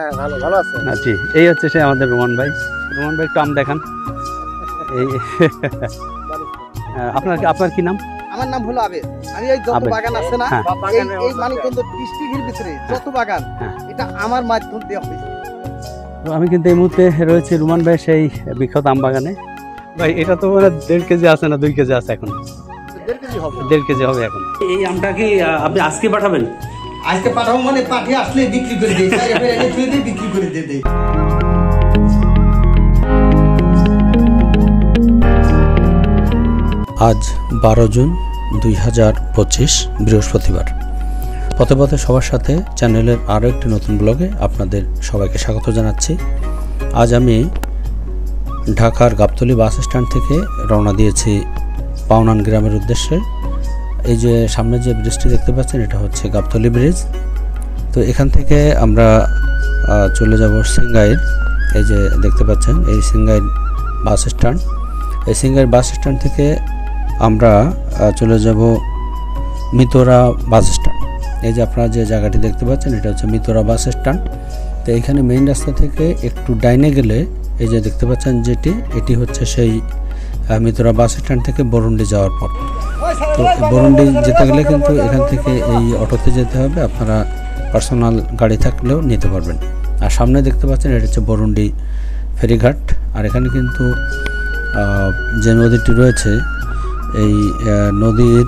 হ্যাঁ, ভালো ভালো আছেন? জি, এই হচ্ছে সে আমাদের রোমান ভাই। রোমান ভাই একটু আম দেখান। এই আপনার কি নাম? আমার নাম হলো আবেদ। আমি এই যত আবেদ। বাগান আছে না, হ্যাঁ। এই মানিকগঞ্জ ডিস্ট্রিক্টের ভিতরে যত বাগান, এটা আমার মাধ্যম দেওয়া হয়েছে। তো আমি কিন্তু এই মুহূর্তে রয়েছি রোমান ভাই সেই বিখ্যাত আম বাগানে। ভাই এটা তো মানে 1.5 কেজি আছে না 2 কেজি আছে এখন? 1.5 কেজি হবে। 1.5 কেজি হবে এখন। এই আমটা কি আপনি আজকে পাঠাবেন? আজকে পাঠাবো মানে পাঠিয়ে আসলে বিক্রি করে দিই, বিক্রি করে দিই। আজ 12 জুন 2025 বৃহস্পতিবার। পথে পথে সবার সাথে চ্যানেলের আরও একটি নতুন ব্লগে আপনাদের সবাইকে স্বাগত জানাচ্ছি। আজ আমি ঢাকার গাবতলী বাস স্ট্যান্ড থেকে রওনা দিয়েছি পাওনান গ্রামের উদ্দেশ্যে। এই যে সামনে যে ব্রিজটি দেখতে পাচ্ছেন এটা হচ্ছে গাবতলী ব্রিজ। তো এখান থেকে আমরা চলে যাব সিংগাইর। এই যে দেখতে পাচ্ছেন এই সিংগাইর বাস স্ট্যান্ড। এই সিংগাইর বাস স্ট্যান্ড থেকে আমরা চলে যাব মিতোরা বাস স্ট্যান্ড। এই যে আপনারা যে জায়গাটি দেখতে পাচ্ছেন এটা হচ্ছে মিতোরা বাস স্ট্যান্ড। তো এখানে মেইন রাস্তা থেকে একটু ডাইনে গেলে এই যে দেখতে পাচ্ছেন এটি হচ্ছে সেই মিতোরা বাস স্ট্যান্ড থেকে বরুন্ডি যাওয়ার পথ। তো বরুন্ডি যেতে গেলে কিন্তু এখান থেকে এই অটোতে যেতে হবে, আপনারা পার্সোনাল গাড়ি থাকলেও নিতে পারবেন। আর সামনে দেখতে পাচ্ছেন এটা হচ্ছে বরুন্ডি ফেরিঘাট। আর এখানে কিন্তু যে নদীটি রয়েছে এই নদীর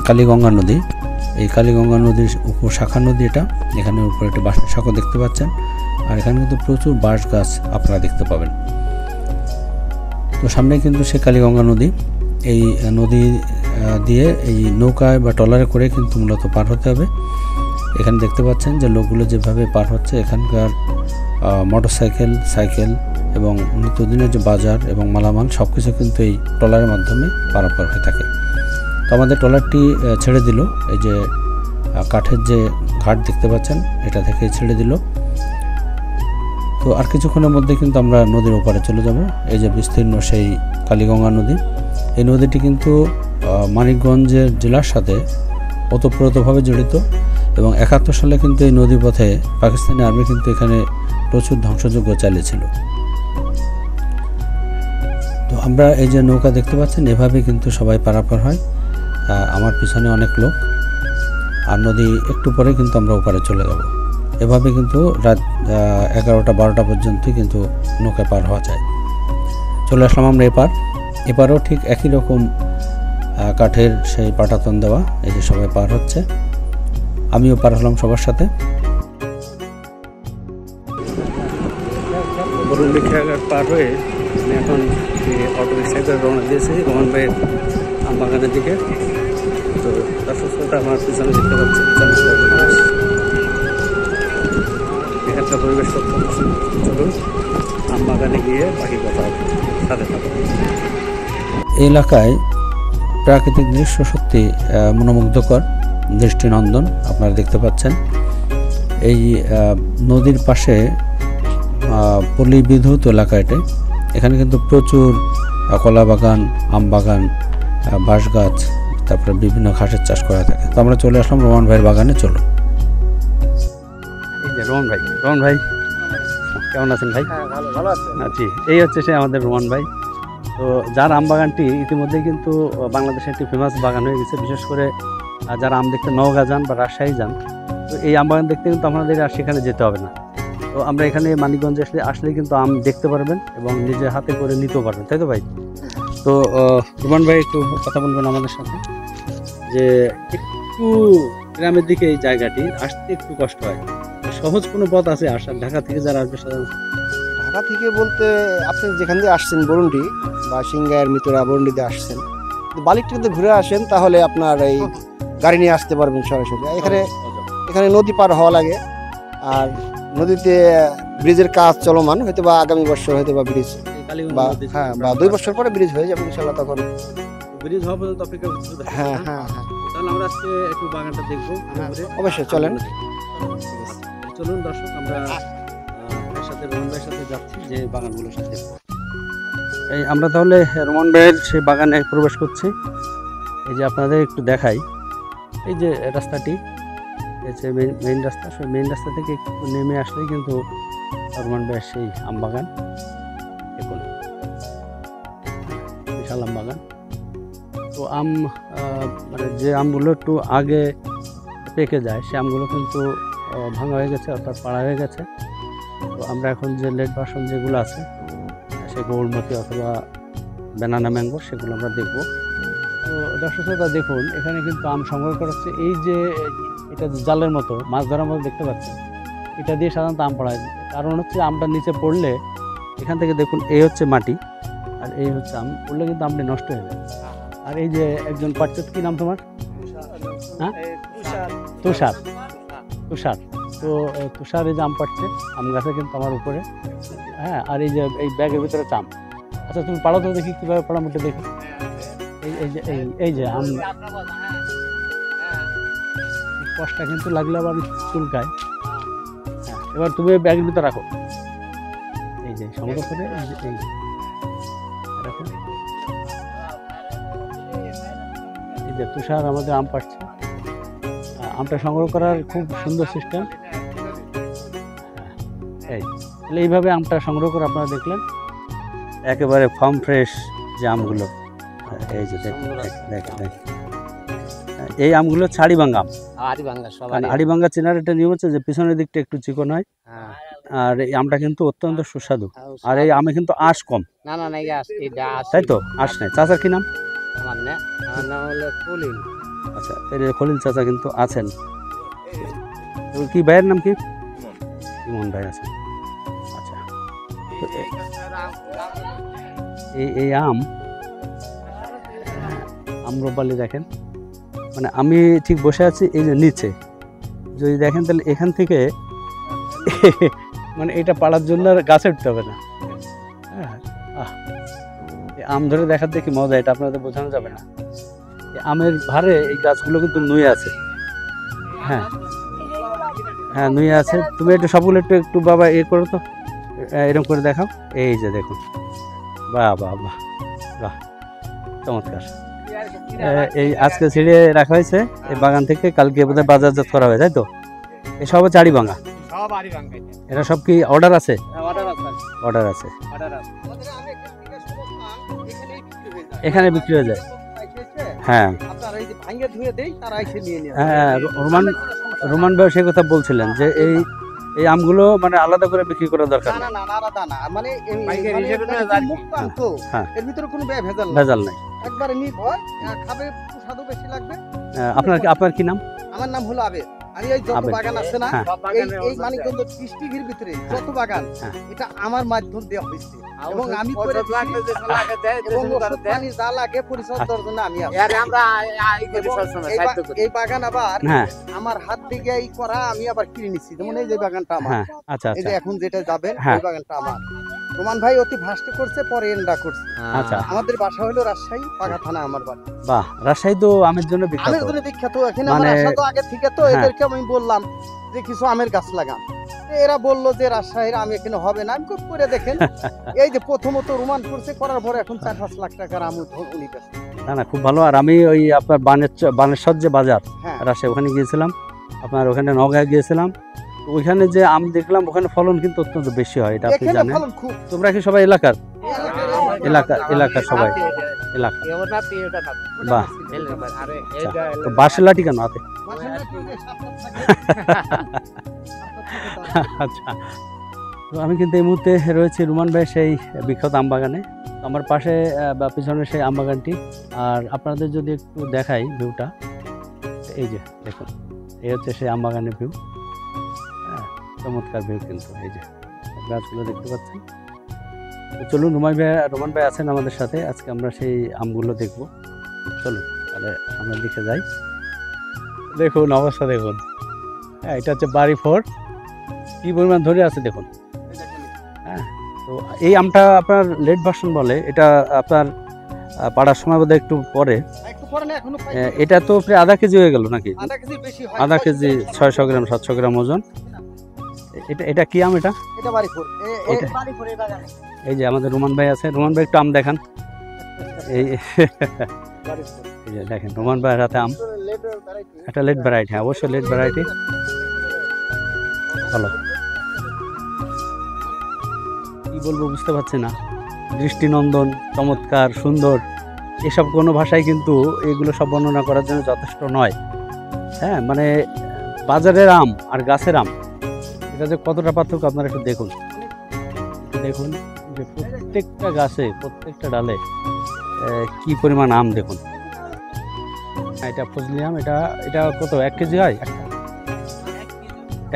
কালীগঙ্গা নদী, এই কালীগঙ্গা নদীর উপশাখা নদী এটা। এখানে উপরে একটি বাঁশের শাখা দেখতে পাচ্ছেন। আর এখানে কিন্তু প্রচুর বাঁশ গাছ আপনারা দেখতে পাবেন। তো সামনে কিন্তু সে কালীগঙ্গা নদী। এই নদী দিয়ে এই নৌকায় বা ট্রলারে করে কিন্তু মূলত পার হতে হবে। এখানে দেখতে পাচ্ছেন যে লোকগুলো যেভাবে পার হচ্ছে, এখানকার মোটরসাইকেল, সাইকেল এবং নিত্যদিনের যে বাজার এবং মালামাল সব কিছু কিন্তু এই ট্রলারের মাধ্যমে পারাপার হয়ে থাকে। তো আমাদের ট্রলারটি ছেড়ে দিল, এই যে কাঠের যে ঘাট দেখতে পাচ্ছেন এটা থেকে ছেড়ে দিল। তো আর কিছুক্ষণের মধ্যে কিন্তু আমরা নদীর ওপারে চলে যাব। এই যে বিস্তীর্ণ সেই কালীগঙ্গা নদী, এই নদীটি কিন্তু মানিকগঞ্জের জেলার সাথে ওতপ্রোতভাবে জড়িত এবং 71 সালে কিন্তু এই নদীপথে পাকিস্তানি আর্মি কিন্তু এখানে প্রচুর ধ্বংসযজ্ঞ চালিয়েছিল। তো আমরা এই যে নৌকা দেখতে পাচ্ছেন এভাবে কিন্তু সবাই পারাপার হয়। আমার পিছনে অনেক লোক। আর নদী একটু পরে কিন্তু আমরা ওপারে চলে যাব। এভাবে কিন্তু রাত 11টা-12টা পর্যন্ত কিন্তু নৌকা পার হওয়া যায়। চলে আসলাম আমরা এপারেও ঠিক একই রকম কাঠের সেই পাটাতন দেওয়া। এই যে সবাই পার হচ্ছে, আমিও পার হলাম সবার সাথে। বরুন্ডি খেয়াঘাট পার হয়ে আমি এখন অটো রিক্সায় করে রওনা দিয়েছি রোমান ভাইয়ের আম বাগানের দিকে। তো তার সুস্থতা আমার পিছনে দেখতে পাচ্ছি। এখানকার পরিবেশ চলুন আম বাগানে গিয়ে বাকি কথা সাথে থাকবো। এই এলাকায় প্রাকৃতিক দৃশ্য সত্যি মনোমুগ্ধকর, দৃষ্টিনন্দন। আপনারা দেখতে পাচ্ছেন এই নদীর পাশে পল্লী বিদ্যুৎ এলাকা এটি। এখানে কিন্তু প্রচুর কলা বাগান, আম বাগান, বাঁশ গাছ, তারপরে বিভিন্ন ঘাসের চাষ করা থাকে। তো আমরা চলে আসলাম রোমান ভাইয়ের বাগানে। চলো। এই যে রোমান ভাই কেমন আছেন ভাই? হ্যাঁ, ভালো ভালো আছেন? জি, এই হচ্ছে সে আমাদের রোমান ভাই। তো যার আম বাগানটি ইতিমধ্যে কিন্তু বাংলাদেশের একটি ফেমাস বাগান হয়ে গেছে। বিশেষ করে যারা আম দেখতে নওগাঁ যান বা রাজশাহী যান, তো এই আম বাগান দেখতে কিন্তু আপনাদের আর সেখানে যেতে হবে না। তো আমরা এখানে মানিকগঞ্জে আসলে কিন্তু আম দেখতে পারবেন এবং নিজে হাতে করে নিতেও পারবেন, তাই তো ভাই? তো রোমান ভাই একটু কথা বলবেন আমাদের সাথে যে একটু গ্রামের দিকে এই জায়গাটি আসতে একটু কষ্ট হয়, সহজ কোনো পথ আছে আসার? ঢাকা থেকে যারা আসবে সাধারণত ঢাকা থেকে বলতে আপনি যেখান দিয়ে আসছেন বরুন্ডি বা সিংগাইর মিতোরা বরুন্ডিতে আসছেন, বালিকটিতে ঘুরে আসেন তাহলে আপনার এই গাড়ি নিয়ে আসতে পারবেন সরাসরি। এখানে নদী পার হওয়া লাগে। আর নদীতে ব্রিজের কাজ চলমান, হয়তো বা আগামী বছর হয়তো বা ব্রিজ বা 2 বছর পরে ব্রিজ হয়ে যাবে ইনশাল্লাহ। তখন ব্রিজ হওয়া পর্যন্ত অপেক্ষা করতে হবে। হ্যাঁ, তাহলে আমরা আজকে একটু বাগানটা দেখবো। অবশ্যই চলেন। চলুন দর্শক, আমরা সাথে রোমান ভাইয়ের সাথে যাচ্ছি যে বাগানগুলোর সাথে। এই আমরা তাহলে রোমান ভাইয়ের সেই বাগানে প্রবেশ করছি। এই যে আপনাদের একটু দেখাই, এই যে রাস্তাটি, এই যে মেইন রাস্তা, সেই মেইন রাস্তা থেকে একটু নেমে আসলেই কিন্তু রোমান ভাইয়ের সেই আম বাগান। দেখুন বিশাল আম বাগান। তো আম মানে যে আমগুলো একটু আগে পেকে যায় সে আমগুলো কিন্তু ভাঙা হয়ে গেছে, অর্থাৎ পাড়া হয়ে গেছে। তো আমরা এখন যে লেট ভার্সন যেগুলো আছে সে গৌরমতি অথবা ব্যানানা ম্যাঙ্গো সেগুলো আমরা দেখব। তো দর্শক শ্রোতা দেখুন, এখানে কিন্তু আম সংগ্রহ করা হচ্ছে। এই যে এটা জালের মতো মাছ ধরার মতো দেখতে পাচ্ছেন, এটা দিয়ে সাধারণত আম পাড়া হয়। কারণ হচ্ছে আমটা নিচে পড়লে এখান থেকে দেখুন এই হচ্ছে মাটি আর এই হচ্ছে আম, পড়লে কিন্তু আমটি নষ্ট হয়ে যায়। আর এই যে একজন পাচ্ছে, কি নাম তোমার? হ্যাঁ, তুষার। তুষার। তো তুষার এই যে আম পাচ্ছে আম গাছে কিন্তু আমার উপরে। হ্যাঁ, আর এই যে এই ব্যাগের ভিতরে চাম। আচ্ছা তুমি পাড়ো তো দেখি কীভাবে পাড়া, মুখে দেখি। এই যে আম কষ্টটা কিন্তু লাগলে আবার চুলকায়। হ্যাঁ, এবার তুমি ব্যাগের ভিতরে রাখো। এই যে সংগ্রহ করে এই রাখো। এই যে তুষার আমাদের আম পাচ্ছে। আমটা সংগ্রহ করার খুব সুন্দর সিস্টেম। এই তাহলে এইভাবে আমটা সংগ্রহ করে আপনারা দেখলেন একেবারে ফার্ম ফ্রেশ যে আমগুলো। এই যে দেখেন এই আমগুলো ছাড়িভাঙ্গা আম। হাড়িভাঙ্গা চেনার একটা নিয়ম হচ্ছে যে পিছনের দিকটা একটু চিকন হয়, আর এই আমটা কিন্তু অত্যন্ত সুস্বাদু। আর এই আমে কিন্তু আঁশ কম। তাই তো, আঁশ নেই। চাচার কি নাম? আমার নাম হলো খলিল। আচ্ছা, এই খলিল চাচা কিন্তু আছেন। কি ভাইয়ের নাম কি? ইমন ভাই আছেন। আচ্ছা, এই আম আম্রপালি দেখেন, মানে আমি ঠিক বসে আছি এই যে নিচে, যদি দেখেন তাহলে এখান থেকে মানে এটা পাড়ার জন্য আর গাছে উঠতে হবে না। হ্যাঁ, আম ধরে দেখার দেখি মজা, এটা আপনাদের বোঝানো যাবে না। আমের ভারে এই গাছগুলো কিন্তু নুয়ে আছে। হ্যাঁ হ্যাঁ, নুয়ে আছে। তুমি একটু সবগুলো একটু বাবা এ করো তো, এরকম করে দেখাও। এই যে দেখুন, বাহ বাহ বাহ বাহ, চমৎকার। এই আজকে ছিঁড়ে রাখা হয়েছে এই বাগান থেকে, কালকে বোধহয় বাজারজাত করা হয়, তাই তো? এই সব চাড়িভাঙ্গা। এটা সব কি অর্ডার আছে? অর্ডার আছে, এখানে বিক্রি হয়ে যায়। হ্যাঁ হ্যাঁ, রোমান ভাই সেই কথা বলছিলেন যে এই আমগুলো মানে আলাদা করে বিক্রি করার দরকার নেই। ভেজাল নাই। আপনার কি নাম? আমার নাম হলো আবেদ। আমি এই যত বাগান আছে না, এই মানিকগঞ্জ ডিস্ট্রিক্টের ভিতরে যত বাগান, এটা আমার মাধ্যম দেওয়া হয়েছে এবং আমি করে যা লাগে পরিচর্যার জন্য আমি এই বাগান আবার আমার হাত থেকে এই করা আমি আবার কিনে নিচ্ছি। যেমন এই যে বাগানটা আমার, এই যে এখন যেটা যাবেন এই বাগানটা আমার। রোমান ভাই অতি ভাষ্ট করছে, পরে এন্ডা করছে। আচ্ছা, আমাদের বাসা হলো রাজশাহী, পাগা থানা আমার বাড়ি। বাহ, রাজশাহী তো আমের জন্য বিখ্যাত। আমের জন্য বিখ্যাত। এখানে আমার আসা তো আগে থেকে, তো এদেরকে আমি বললাম যে কিছু আমের গাছ লাগান। এরা বললো যে রাজশাহীর আম এখানে হবে না। আমি খুব করে দেখেন এই যে প্রথমত রোমান করছে, করার পরে এখন 4-5 লাখ টাকার আম উনি পেয়েছে। না না, খুব ভালো। আর আমি ওই আপনার বানেশ্বর যে বাজার রাজশাহী, ওখানে গিয়েছিলাম, আপনার ওখানে নওগাঁয় গিয়েছিলাম। ওইখানে যে আম দেখলাম ওখানে ফলন কিন্তু অত্যন্ত বেশি হয়, এটা আপনি জানেন। তোমরা কি সবাই এলাকার সবাই এলাকা? বাহ, তো বাঁশের লাঠি কেন হাতে? আচ্ছা, তো আমি কিন্তু এই মুহূর্তে রয়েছি রোমান ভাই সেই বিখ্যাত আম বাগানে। আমার পাশে বা পিছনে সেই আম বাগানটি। আর আপনাদের যদি একটু দেখাই ভিউটা, এই যে দেখুন, এই হচ্ছে সেই আম বাগানের ভিউ। চমৎকার ভিউ কিন্তু, এই যে গাছগুলো দেখতে পাচ্ছেন। তো চলুন, রোমান ভাই আছেন আমাদের সাথে, আজকে আমরা সেই আমগুলো দেখব। চলুন তাহলে সামনের দিকে যাই। দেখুন অবস্থা দেখুন। হ্যাঁ, এটা হচ্ছে বাড়ি 4, কি পরিমাণ ধরে আছে দেখুন। হ্যাঁ, তো এই আমটা আপনার লেট ভার্সন বলে, এটা আপনার পাড়ার সময় বোধহয় একটু পরে। এটা তো প্রায় আধা কেজি হয়ে গেল নাকি? আধা কেজি, 600 গ্রাম 700 গ্রাম ওজন। এটা কি আম? এটা এই যে আমাদের রোমান ভাই আছে। রোমান ভাই একটু আম দেখান। এই যে দেখেন রোমান ভাইয়ের হাতে আম। একটা লেট ভ্যারাইটি, হ্যাঁ অবশ্যই লেট ভ্যারাইটি। ভালো, কি বলবো বুঝতে পারছি না। দৃষ্টিনন্দন, চমৎকার, সুন্দর, এসব কোনো ভাষায় কিন্তু এগুলো সব বর্ণনা করার জন্য যথেষ্ট নয়। হ্যাঁ, মানে বাজারের আম আর গাছের আম, এটা যে কতটা পার্থক্য আপনারা একটু দেখুন। দেখুন যে প্রত্যেকটা গাছে, প্রত্যেকটা ডালে কি পরিমাণ আম দেখুন। এটা ফজলি আম, এটা কত 1 কেজি হয়?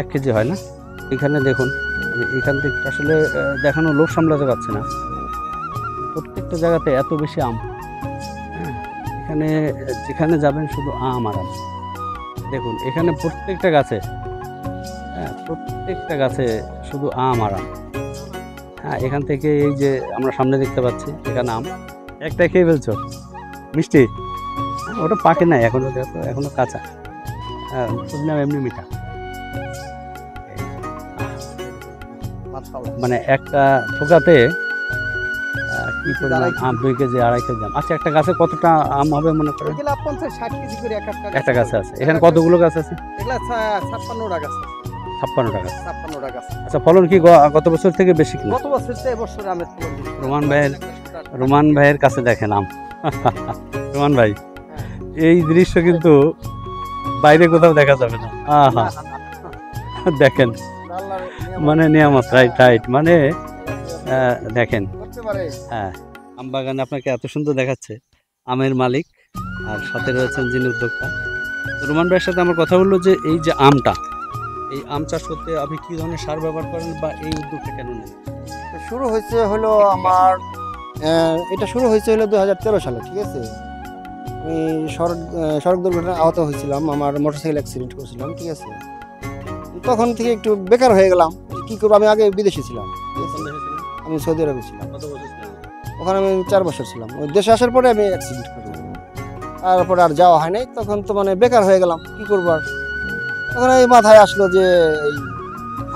1 কেজি হয় না? এখানে দেখুন, আমি এখান থেকে আসলে দেখানো লোভ সামলাতে পারছি না। প্রত্যেকটা জায়গাতে এত বেশি আম। হ্যাঁ, এখানে যেখানে যাবেন শুধু আম আর আম। দেখুন এখানে প্রত্যেকটা গাছে, হ্যাঁ প্রত্যেকটা গাছে শুধু আম আর আম। হ্যাঁ, এখান থেকে এই যে আমরা সামনে দেখতে পাচ্ছি এখানে আম, একটা খেয়ে ফেলছো, মিষ্টি। ওটা পাকে নাই এখনো, এখনো কাঁচা। হ্যাঁ, বুঝলাম এমনি মিঠা। মানে একটা থোকাতে কি পরিমাণ আম, 2 কেজি 2.5 কেজি আম। আচ্ছা, একটা গাছে কতটা আম হবে মনে করেন? 50-60 কেজি করে একটা গাছে আছে। এখানে কতগুলো গাছ আছে? 56 টাকা। 56 টাকা। 56 টাকা। আচ্ছা, ফলন কি গত বছর থেকে বেশি কিনা? গত বছর থেকে এবছর আমের ফলন বেশি। রোমান ভাইয়ের কাছে দেখেন আম। রোমান ভাই, এই দৃশ্য কিন্তু বাইরে কোথাও দেখা যাবে না। আহা, দেখেন, মানে নিয়ামত, রাইট, মানে দেখেন। হ্যাঁ, আম বাগানে আপনাকে এত সুন্দর দেখাচ্ছে আমের মালিক, আর সাথে রয়েছেন যিনি উদ্যোক্তা। তো রোমান ভাইয়ের সাথে আমার কথা বললো যে এই যে আমটা, এই আম চাষ করতে আপনি কি ধরনের সার ব্যবহার করেন বা এই উদ্যোগটা কেন নেন? শুরু হয়েছে হলো আমার, এটা শুরু হয়েছে হলো 2013 সালে, ঠিক আছে। আমি সড়ক দুর্ঘটনায় আহত হয়েছিলাম, আমার মোটরসাইকেল অ্যাক্সিডেন্ট করেছিলাম, ঠিক আছে। তখন থেকে একটু বেকার হয়ে গেলাম, কি করবো। আমি আগে বিদেশে ছিলাম, আমি সৌদি আরবে ছিলাম। ওখানে আমি 4 বছর ছিলাম। ওই দেশে আসার পরে আমি অ্যাক্সিডেন্ট করি, তারপরে আর যাওয়া হয় নাই। তখন তো মানে বেকার হয়ে গেলাম, কি করবো আর। তখন এই মাথায় আসলো যে এই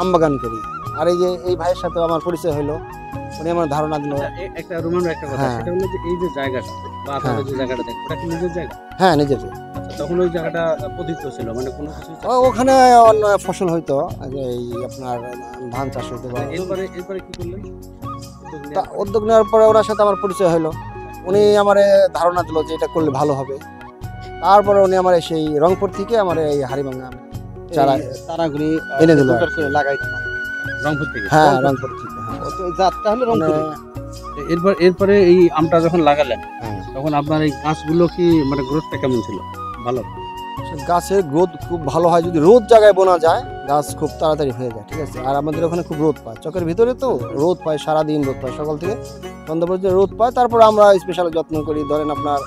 আম বাগান করি। আর এই যে এই ভাইয়ের সাথে আমার পরিচয় হলো, উনি আমার ধারণা দিল। একটা রোমান একটা কথা, সেটা হলো যে এই যে জায়গাটা বা আপনাদের যে জায়গাটা দেখেন, ওটা কি নিজের জায়গা? হ্যাঁ, নিজের। তখন ওই জায়গাটা পতিত ছিল, মানে কোনো কিছু ওখানে অন্য ফসল হইতো, এই আপনার ধান চাষ হইতো। এরপরে কি করলেন? উদ্যোগ নেওয়ার পরে ওনার সাথে আমার পরিচয় হলো। উনি আমার ধারণা দিল যে এটা করলে ভালো হবে। তারপরে উনি আমার সেই রংপুর থেকে আমার এই হাড়িভাঙা চারাগুলি এনে দিল, লাগাই দিল রংপুর থেকে। হ্যাঁ, রংপুর থেকে। জাতটা হলো রংপুর। এরপরে এই আমটা যখন লাগালেন, তখন আপনার এই গাছগুলো কি মানে গ্রোথটা কেমন ছিল? ভালো? গাছের গ্রোথ খুব ভালো হয় যদি রোদ জায়গায় বোনা যায়, গাছ খুব তাড়াতাড়ি হয়ে যায়, ঠিক আছে। আর আমাদের ওখানে খুব রোদ পায়, চকের ভিতরে তো রোদ পায়, সারাদিন রোদ পায়, সকাল থেকে সন্ধ্যা পর্যন্ত রোদ পায়। তারপর আমরা স্পেশাল যত্ন করি, ধরেন আপনার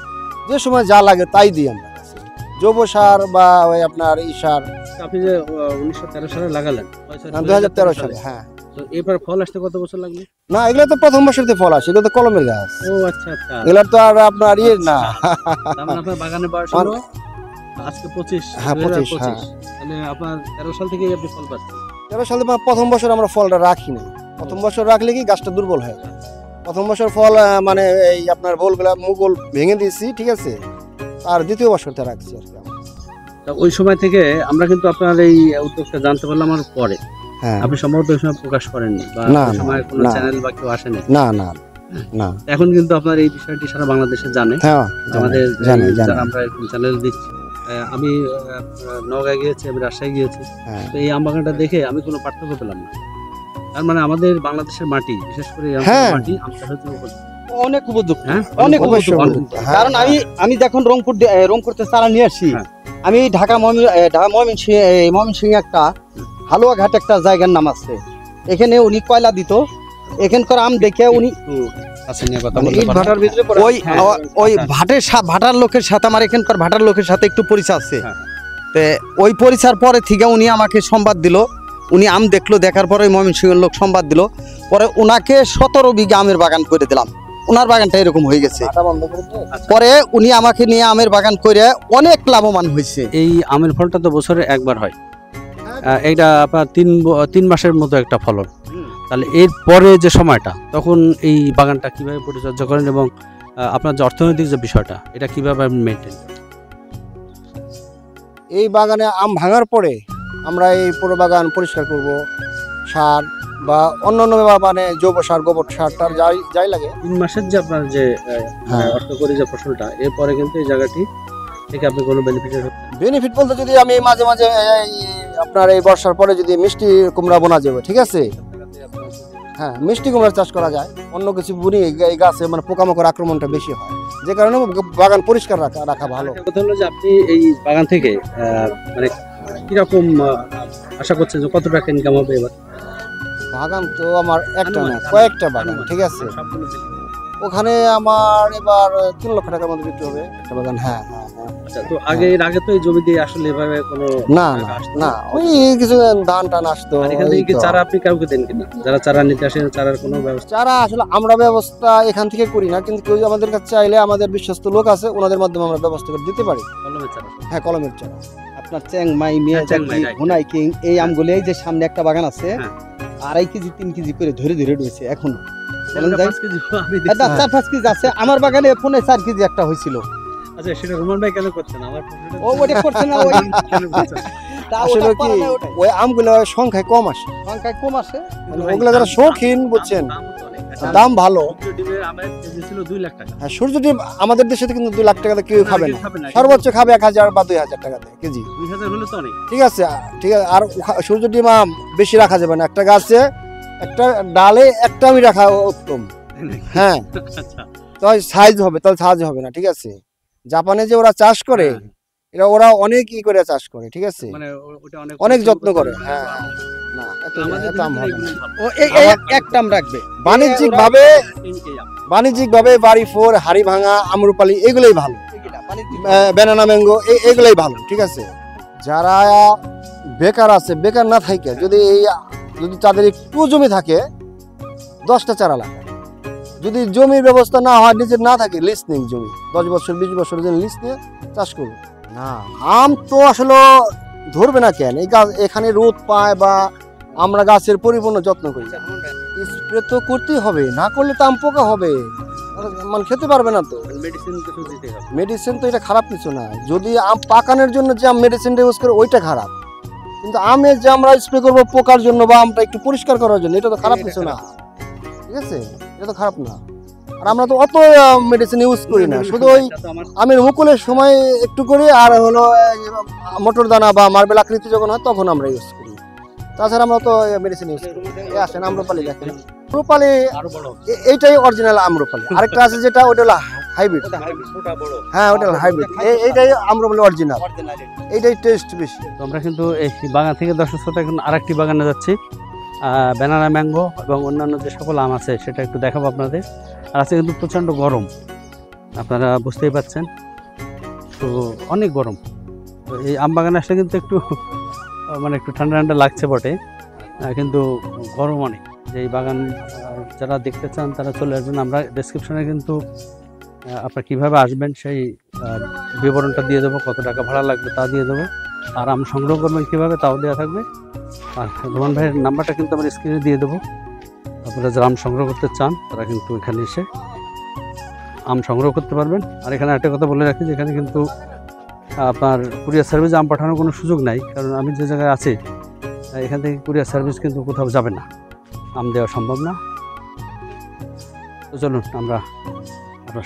যে সময় যা লাগে তাই দিই আমরা, জৈব সার বা ওই আপনার সার। আপনি যে 1913 সালে লাগালেন, 2013 সালে। হ্যাঁ, তো এবার ফল আসতে কত বছর লাগলো? না, এগুলো তো প্রথম বছরতে ফল আসে, এগুলো তো কলমের গাছ। ও আচ্ছা, এগুলো তো আর আপনার না। আপনার বাগানে বয়স হলো আজকে 25। হ্যাঁ, 25। হ্যাঁ, মানে আপনার 13 সাল থেকেই আপনি ফল পাচ্ছেন। 13 সালে প্রথম বছর আমরা ফলটা রাখি না। প্রথম বছর রাখলে কি গাছটা দুর্বল হয়। প্রথম বছর ফল মানে এই আপনার মুগল ভেঙে দিয়েছি, ঠিক আছে। আর দ্বিতীয় বছরটা রাখছি আর কি। ওই সময় থেকে আমরা কিন্তু আপনার এই উদ্যোগটা জানতে পারলাম আর পরে। হ্যাঁ, আপনি সম্ভবত ওই সময় প্রকাশ করেননি বা ওই সময় কোনো চ্যানেল বা কেউ আসেনি। না। এখন কিন্তু আপনার এই বিষয়টি সারা বাংলাদেশে জানে। হ্যাঁ, আমাদের জানে। আমরা চ্যানেল দিচ্ছি। আমি নওগাঁ গিয়েছি, আমি রাজশাহী গিয়েছি। তো এই আম বাগানটা দেখে আমি কোনো পার্থক্য পেলাম না। তার মানে আমাদের বাংলাদেশের মাটি, বিশেষ করে মাটি আম চাষের জন্য অনেক উপযুক্ত, হ্যাঁ, অনেক উপযুক্ত। কারণ আমি যখন রংপুরতে চারা নিয়ে আসি, আমি ঢাকা ময়মনসিংহ একটা হালুয়া ঘাট একটা জায়গার নাম আছে, এখানে উনি কয়লা দিত। এখানকার আম দেখে উনি ওই ভাটার লোকের সাথে আমার এখানকার ভাটার লোকের সাথে একটু পরিচয় আছে। তো ওই পরিচয়ের পরে থেকে উনি আমাকে সংবাদ দিল। উনি আম দেখলো, দেখার পরে ময়মনসিংহের লোক সংবাদ দিল। পরে ওনাকে 17 বিঘা আমের বাগান করে দিলাম। ওনার বাগানটা এরকম হয়ে গেছে। পরে উনি আমাকে নিয়ে আমের বাগান করে অনেক লাভবান হয়েছে। এই আমের ফলটা তো বছরে একবার হয়, এইটা আপনার 3 মাসের মতো একটা ফলন। তাহলে এর পরে যে সময়টা, তখন এই বাগানটা কিভাবে পরিচর্যা করেন এবং আপনার যে অর্থনৈতিক যে বিষয়টা, এটা কিভাবে মেনটেন? এই বাগানে আম ভাঙার পরে আমরা এই পুরো বাগান পরিষ্কার করব, সার বা অন্যান্য মানে জৈব সার, গোবর সার টার যাই লাগে। 3 মাসের যে আপনার যে হ্যাঁ। অর্থকরী যে ফসলটা, এরপরে কিন্তু এই জায়গাটি থেকে আপনি কোনো বেনিফিটেড বেনিফিট বলতে যদি আমি মাঝে মাঝে আপনার এই বর্ষার পরে যদি মিষ্টি কুমড়া বোনা যাবে, ঠিক আছে, হ্যাঁ মিষ্টি কুমড়ার চাষ করা যায়। অন্য কিছু বুনি এই গাছে মানে পোকামাকড় আক্রমণটা বেশি হয়, যে কারণে বাগান পরিষ্কার রাখা ভালো। কথা হলো যে আপনি এই বাগান থেকে মানে কিরকম আশা করছেন যে কত টাকা ইনকাম হবে এবার? বাগান তো আমার একটা না, কয়েকটা বাগান, ঠিক আছে। ওখানে আমার এবার 3 লক্ষ টাকার মতো বিক্রি হবে একটা বাগান। হ্যাঁ হ্যাঁ হ্যাঁ। আচ্ছা, তো এর আগে তো এই জমি দিয়ে আসলে এভাবে কোনো না টাকা না আসতো না, ওই কিছু ধান টান আসতো। আর এখান থেকে এই কি তো। চারা আপনি কাউকে দেন কিনা? যারা চারা নিতে আসে, চারার কোনো ব্যবস্থা? চারা আসলে আমরা ব্যবস্থা এখান থেকে করি না, কিন্তু কেউ আমাদের কাছে চাইলে আমাদের বিশ্বস্ত লোক আছে, ওনাদের মাধ্যমে আমরা ব্যবস্থা করে দিতে পারি। কলমের চারা? হ্যাঁ, কলমের চারা। আপনার চ্যাংমাই, চ্যাংমাই, মিয়াজাকি, right. হুনাই কিং, এই আমগুলো এই যে সামনে একটা বাগান আছে, হ্যাঁ। 2.5 কেজি 3 কেজি করে ধরে ধরে রয়েছে এখনো। বলেন যাই? 5 কেজি আমি এটা দিচ্ছি। 4-5 কেজি আছে আমার বাগানে, ফোনে 4 কেজি একটা হয়েছিল। আচ্ছা, সেটা রোমান ভাই কেন করছেন? আমার ও ওটা করছে না, ওই তা আসলে ওটা কি করে না, ওটাই। ওই আমগুলো সংখ্যায় কম আসে, সংখ্যায় কম আসে। মানে ওগুলো যারা শৌখিন, বুঝছেন, দাম দাম ভালো। ডিমের আমের কেজি ছিল 2 লাখ টাকা। হ্যাঁ, সূর্য ডিম আমাদের দেশে তো কিন্তু 2 লাখ টাকাতে কেউ খাবে না, খাবে না, সর্বোচ্চ খাবে 1000 বা 2000 টাকাতে কেজি। 2000 হলে তো অনেক। ঠিক আছে, ঠিক আছে। আর সূর্য ডিম আম বেশি রাখা যাবে না, একটা গাছে একটা ডালে একটা আমি রাখা উত্তম। হ্যাঁ, আচ্ছা, তাহলে সাইজ হবে, তাহলে সাইজ হবে না, ঠিক আছে। জাপানে যে ওরা চাষ করে, ওরা অনেক করে চাষ করে, ঠিক আছে, মানে ওটা অনেক যত্ন করে। হ্যাঁ হ্যাঁ। না, আমাদের এত আম হবে না। ও একটা আম রাখবে। বাণিজ্যিক ভাবে বাড়ি ফোর, হাড়ি ভাঙা, আমরুপালি এগুলোই ভালো, ব্যানানা ম্যাঙ্গো এগুলোই ভালো, ঠিক আছে। যারা বেকার আছে, বেকার না থাকে যদি তাদের একটু জমি থাকে 10টা চারা লাগায়। যদি জমির ব্যবস্থা না হয়, নিজের না থাকে, লিজ নেই জমি, 10 বছর 20 বছর যদি লিজ নিয়ে চাষ করবে না, আম তো আসলে ধরবে না কেন? এই গাছ এখানে রোদ পায় বা আমরা গাছের পরিপূর্ণ যত্ন করি। স্প্রে তো করতেই হবে, না করলে তো আম পোকা হবে, মানে খেতে পারবে না। তো মেডিসিন কিছু দিতে হবে। মেডিসিন তো এটা খারাপ কিছু না, যদি আম পাকানোর জন্য যে আম মেডিসিনটা ইউজ করে ওইটা খারাপ, কিন্তু আমের যে আমরা স্প্রে করবো পোকার জন্য বা আমটা একটু পরিষ্কার করার জন্য, এটা তো খারাপ কিছু না, ঠিক আছে, এটা তো খারাপ না। আর আমরা তো অত মেডিসিন ইউজ করি না, শুধু ওই আমের মুকুলের সময় একটু করি, আর হলো মটর দানা বা মার্বেল আকৃতি যখন হয় তখন আমরা ইউজ করি, তাছাড়া আমরা তো মেডিসিন ইউজ করি। আসেন আম্রপালি দেখেন, আম্রপালি এইটাই অরিজিনাল আম্রপালি। আরেকটা আছে যেটা ওটা হলো হাইব্রিড। হ্যাঁ, ওটা হাইব্রিড, এইটাই আম্রপালি অরিজিনাল, এইটাই টেস্ট বেশি। তো আমরা কিন্তু এই বাগান থেকে দর্শক শ্রোতা এখন আরেকটি বাগানে যাচ্ছি, ব্যানানা ম্যাঙ্গো এবং অন্যান্য যে সকল আম আছে সেটা একটু দেখাবো আপনাদের। আর আজকে কিন্তু প্রচণ্ড গরম, আপনারা বুঝতেই পারছেন, তো অনেক গরম। তো এই আম বাগানে আসলে কিন্তু একটু মানে একটু ঠান্ডা ঠান্ডা লাগছে বটে, কিন্তু গরম অনেক। যে এই বাগান যারা দেখতে চান তারা চলে আসবেন, আমরা ডেসক্রিপশনে কিন্তু আপনারা কীভাবে আসবেন সেই বিবরণটা দিয়ে দেবো, কত টাকা ভাড়া লাগবে তা দিয়ে দেবো, আর আম সংগ্রহ করবেন কীভাবে তাও দেওয়া থাকবে। আর রোমান ভাইয়ের নাম্বারটা কিন্তু আমরা স্ক্রিনে দিয়ে দেবো, আপনারা যারা আম সংগ্রহ করতে চান তারা কিন্তু এখানে এসে আম সংগ্রহ করতে পারবেন। আর এখানে একটা কথা বলে রাখি যে এখানে কিন্তু আপনার কুরিয়ার সার্ভিস আম পাঠানোর কোনো সুযোগ নাই, কারণ আমি যে জায়গায় আছি এখান থেকে কুরিয়ার সার্ভিস কিন্তু কোথাও যাবে না, আম দেওয়া সম্ভব না। তো চলুন আমরা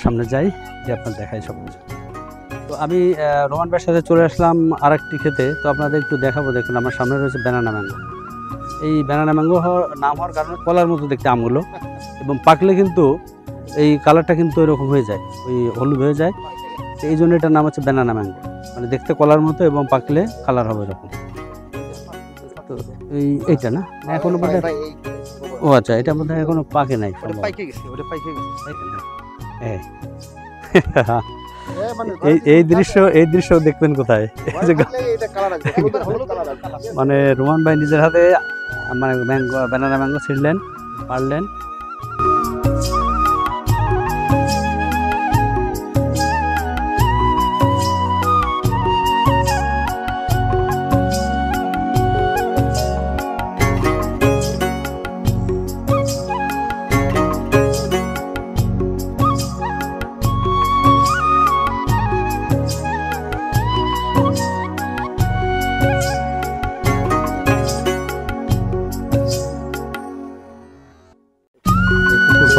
সামনে যাই, যে আপনার দেখাই সব কিছু। তো আমি রোমান ভাইয়ের সাথে চলে আসলাম আরেকটি খেতে, তো আপনাদের একটু দেখাবো। দেখুন আমার সামনে রয়েছে ব্যানানা ম্যাঙ্গো। এই ব্যানানা ম্যাঙ্গো নাম হওয়ার কারণে কলার মতো দেখতে আমগুলো, এবং পাকলে কিন্তু এই কালারটা কিন্তু এরকম হয়ে যায়, ওই হলুদ হয়ে যায়, তো এই জন্য এটার নাম হচ্ছে ব্যানানা ম্যাঙ্গো, মানে দেখতে কলার মতো এবং পাকলে কালার হবে এরকম। তো এইটা না এখনো বোধহয়, ও আচ্ছা, এটা বোধহয় এখনো পাকে নাই, এই দৃশ্য দেখবেন কোথায়? মানে রোমান ভাই নিজের হাতে মানে ব্যানানা ম্যাঙ্গো ছিঁড়লেন, পারলেন।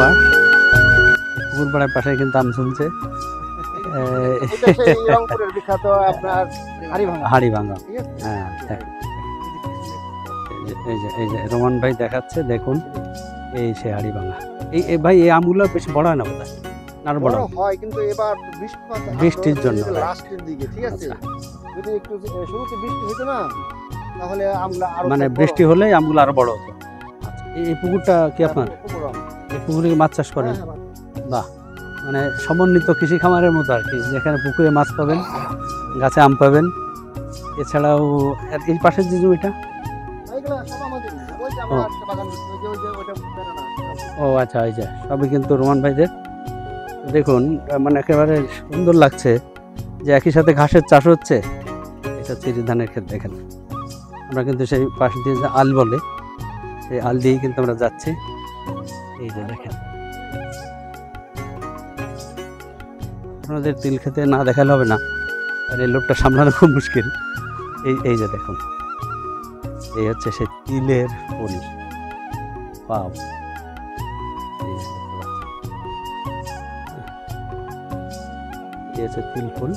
পাড়, পুকুর পাড়ের পাশে কিন্তু আম চলছে। এটা সেই রংপুরের বিখ্যাত আপনার হাড়িভাঙা। হাড়িভাঙা, ঠিক আছে? হ্যাঁ এই যে রোমান ভাই দেখাচ্ছে, দেখুন এই সে হাড়িভাঙা। এই ভাই এই আমগুলো বেশি বড় হয় না বোধ হয়, না আরো বড় বড় হয় কিন্তু এবার বৃষ্টির জন্য। লাস্টের দিকে, ঠিক আছে, আচ্ছা। যদি একটু শুরুতে বৃষ্টি হতো না তাহলে আমগুলো আরো মানে বড় বৃষ্টি হলে আমগুলো আরো বড় হতো। আচ্ছা, এই পুকুরটা কি আপনার? পুকুর আম। এই পুকুরে মাছ চাষ করেন? হ্যাঁ, বাহ, মানে সমন্বিত কৃষি খামারের মতো আর কি, যেখানে পুকুরে মাছ পাবেন, গাছে আম পাবেন, এছাড়াও আর এই পাশের যে জমিটা, এইগুলো সব আমাদেরই। ওই যে আমার একটা বাগান রয়েছে, ওই যে ওইটা বেনানা। ও আচ্ছা, এই যে সবই কিন্তু রোমান ভাইদের। দেখুন মানে একেবারে সুন্দর লাগছে যে একই সাথে ঘাসের চাষ হচ্ছে। এটা চিরি ধানের ক্ষেত। দেখেন আমরা কিন্তু সেই পাশ দিয়ে যে আল বলে, সেই আল দিয়েই কিন্তু আমরা যাচ্ছি। এই যে দেখেন, আপনাদের তিল খেতে না দেখালে হবে না, আর এই লোকটা সামলানো খুব মুশকিল। এই যে দেখুন, এই হচ্ছে সেই তিলের ফুল। পাও, এই যে দেখতে পাচ্ছেন, এই হচ্ছে তিল ফুল।